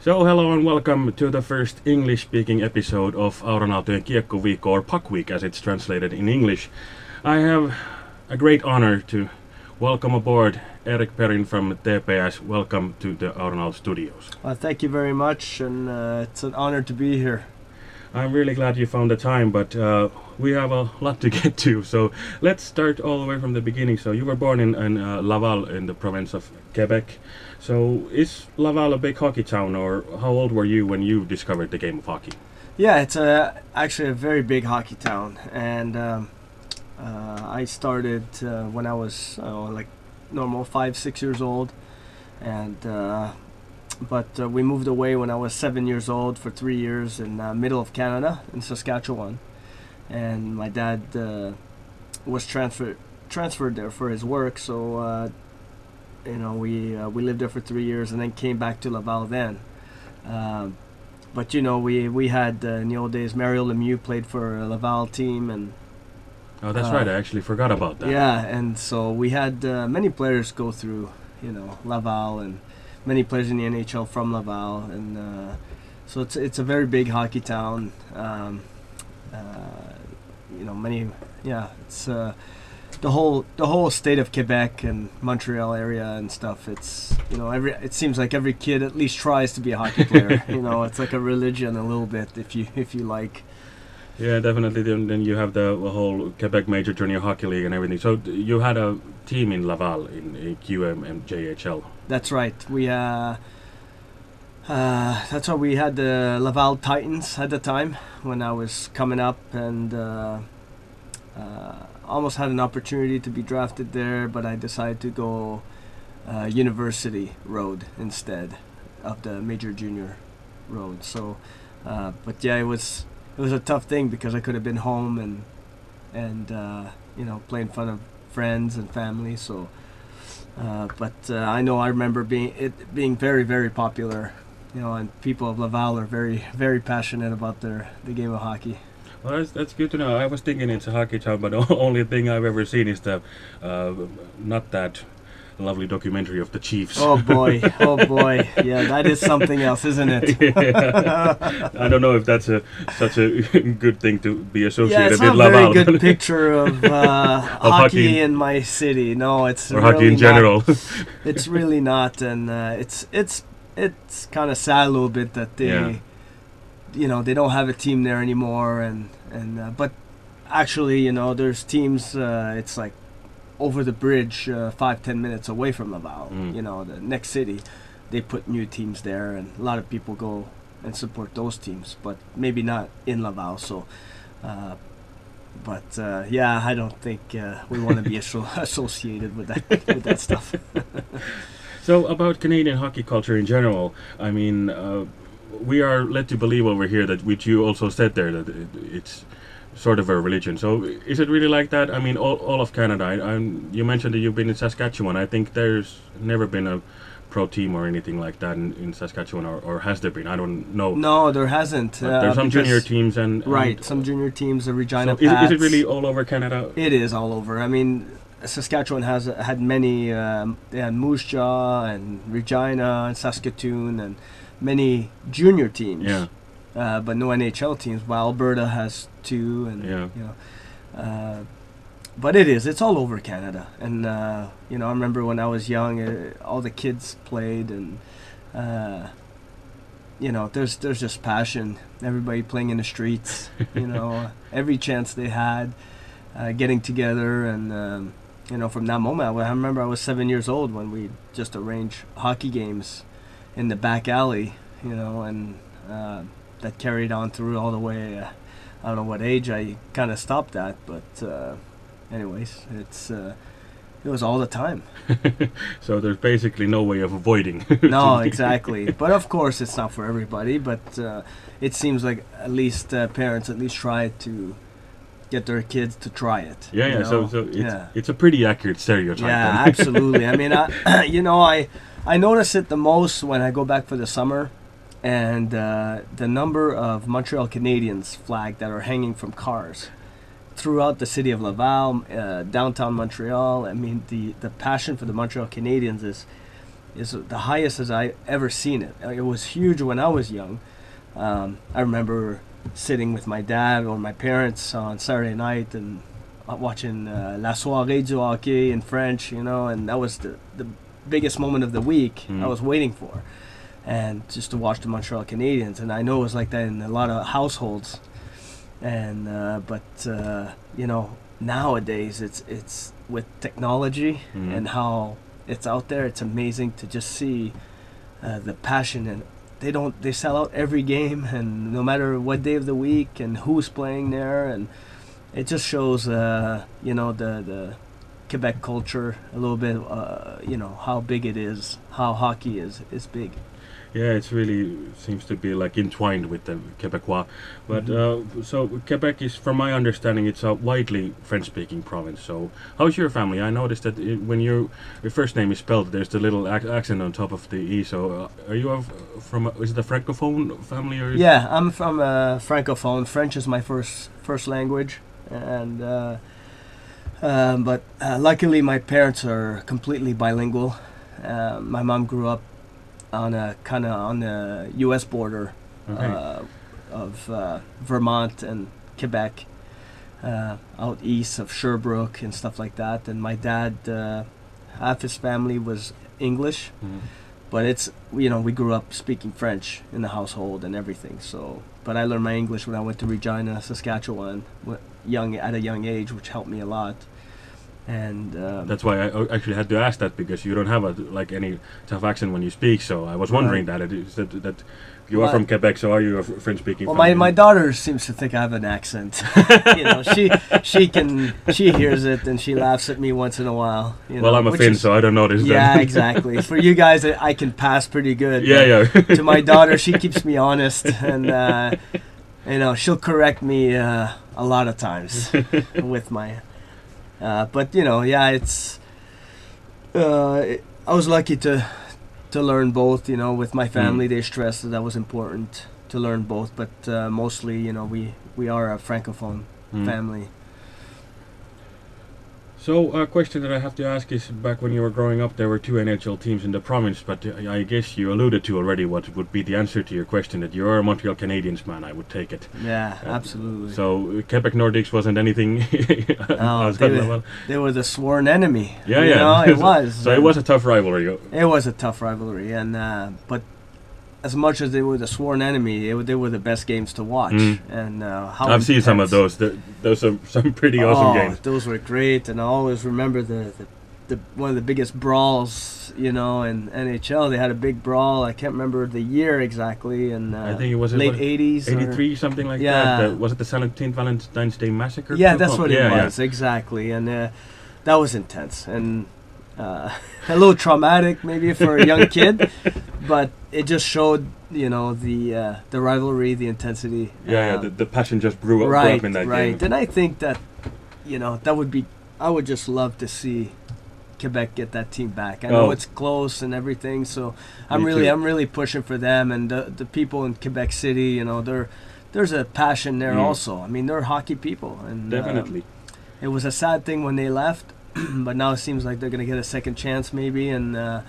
So hello and welcome to the first English-speaking episode of Aaltojen kiekkoviikko, or Puck Week as it's translated in English. I have a great honor to welcome aboard Éric Perrin from TPS. Welcome to the Auran studios. Thank you very much, and it's an honor to be here. I'm really glad you found the time, but we have a lot to get to, so let's start all the way from the beginning. So you were born in Laval in the province of Quebec. So is Laval a big hockey town, or how old were you when you discovered the game of hockey? Yeah, it's actually a very big hockey town, and I started when I was like normal 5-6 years old, and but we moved away when I was 7 years old for 3 years in middle of Canada in Saskatchewan, and my dad was transferred there for his work, so we lived there for 3 years and then came back to Laval then. But we had in the old days Mario Lemieux played for a Laval team, and oh, that's right, I actually forgot about that. Yeah, and so we had many players go through Laval, and many players in the NHL from Laval, and so it's a very big hockey town. It's the whole state of Quebec and Montreal area and stuff. It's it seems like every kid at least tries to be a hockey player. It's like a religion a little bit, if you like. Yeah, definitely. Then you have the whole Quebec Major Junior Hockey League and everything. So you had a team in Laval in QM and JHL. That's right. We that's why we had the Laval Titans at the time when I was coming up, and almost had an opportunity to be drafted there, but I decided to go university road instead of the major junior road. So, but yeah, it was a tough thing because I could have been home and play in front of friends and family. So, but I remember being very, very popular. And people of Laval are very, very passionate about the game of hockey. Well, that's good to know. I was thinking it's a hockey town, but the only thing I've ever seen is the not that lovely documentary of the Chiefs. Oh boy, yeah, that is something else, isn't it? Yeah. I don't know if that's such a good thing to be associated with Laval. Yeah, it's not a very good picture of hockey in my city. No, it's or really hockey in general. It's really not, and it's kind of sad a little bit that they. They don't have a team there anymore, and but actually, there's teams. It's like over the bridge, 5-10 minutes away from Laval. The next city, they put new teams there, and a lot of people go and support those teams, but maybe not in Laval. So, I don't think we want to be associated with that stuff. So about Canadian hockey culture in general, I mean. We are led to believe over here that, which you also said there, that it's sort of a religion. So is it really like that? I mean, all of Canada. You mentioned that you've been in Saskatchewan. I think there's never been a pro team or anything like that in Saskatchewan, or has there been? I don't know. No, there hasn't. There's some junior teams and some junior teams. The Regina. So is it really all over Canada? It is all over. I mean, Saskatchewan has had many. They had Moose Jaw and Regina and Saskatoon and many junior teams, but no NHL teams. While Alberta has 2, and but it's all over Canada. And I remember when I was young, all the kids played, and there's just passion. Everybody playing in the streets, every chance they had, getting together, and from that moment, I remember I was 7 years old when we just arranged hockey games in the back alley, and that carried on through all the way. I don't know what age I kind of stopped at, but anyways, it was all the time. So there's basically no way of avoiding. No, exactly. But of course, it's not for everybody. But it seems like at least parents at least try to get their kids to try it. Yeah. So it's a pretty accurate stereotype. Yeah, absolutely. I mean, I notice it the most when I go back for the summer, and the number of Montreal Canadiens flag that are hanging from cars throughout the city of Laval, downtown Montreal. I mean, the passion for the Montreal Canadiens is the highest as I ever seen it. It was huge when I was young. I remember sitting with my dad or my parents on Saturday night and watching La Soirée du Hockey in French, you know, and that was the biggest moment of the week I was waiting for. And just to watch the Montreal Canadiens, and I know it was like that in a lot of households. And you know, nowadays it's with technology and how it's out there. It's amazing to just see the passion, and they sell out every game, and no matter what day of the week and who's playing there, and it just shows you know, the Quebec culture a little bit. You know how big it is, how hockey is big. Yeah, it's really seems to be like entwined with the Quebecois. But so Quebec is, from my understanding, it's a widely French-speaking province. So how's your family? I noticed that when your first name is spelled, there's the little accent on top of the E. So are you from is it a francophone family? Or yeah, I'm from francophone. French is my first language, and but luckily my parents are completely bilingual. My mom grew up on the U.S. border of Vermont and Quebec, out east of Sherbrooke and stuff like that. And my dad, half his family was English, but it's, you know, we grew up speaking French in the household and everything. So, but I learned my English when I went to Regina, Saskatchewan, at a young age, which helped me a lot. And that's why I actually had to ask that, because you don't have any tough accent when you speak. So I was wondering that you are from Quebec. So are you a French-speaking? Well, my daughter seems to think I have an accent. You know, she hears it and she laughs at me once in a while. You know, well, I'm a Finn, so I don't notice that. Yeah, exactly. For you guys, I can pass pretty good. Yeah. To my daughter, she keeps me honest, and you know, she'll correct me a lot of times with my. But you know, yeah, it's. I was lucky to learn both. You know, with my family, they stressed that was important to learn both. But mostly, you know, we are a francophone family. So a question that I have to ask is, back when you were growing up, there were 2 NHL teams in the province, but I guess you alluded to already what would be the answer to your question, that you're a Montreal Canadiens man, I would take it. Yeah, absolutely. So Quebec Nordics wasn't anything... No, they were the sworn enemy. Yeah. You know, it was. So it was a tough rivalry. It was a tough rivalry, and but as much as they were the sworn enemy, they were the best games to watch. And how I've seen some of those. Those are some pretty awesome games. Those were great, and I always remember the one of the biggest brawls, you know, in NHL. They had a big brawl. I can't remember the year exactly, and I think it was late 80s, 83, something like that. Was it the 17th Valentine's Day Massacre? Yeah, that's what it was, exactly. And that was intense and a little traumatic maybe for a young kid, but it just showed, you know, the rivalry, the intensity. The passion just grew up in that game. Right. And I think that, you know, I would just love to see Quebec get that team back. I know it's close and everything, so I'm really pushing for them, and the people in Quebec City. You know, there's a passion there also. I mean, they're hockey people, and definitely. It was a sad thing when they left, but now it seems like they're gonna get a second chance maybe, and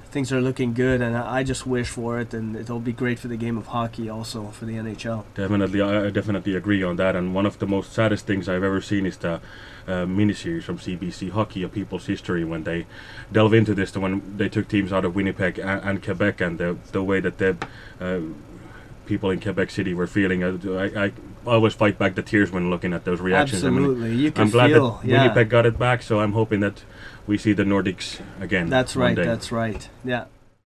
things are looking good, and I just wish for it, and it'll be great for the game of hockey also for the NHL. Definitely, I definitely agree on that. And one of the most saddest things I've ever seen is the miniseries from CBC, Hockey: A People's History, when they delve into this, when they took teams out of Winnipeg and Quebec, and the way that the people in Quebec City were feeling. I always fight back the tears when looking at those reactions. Absolutely, I mean, you can I'm glad feel, that Winnipeg got it back, so I'm hoping that we see the Nordics again. That's right, one day. that's right, yeah.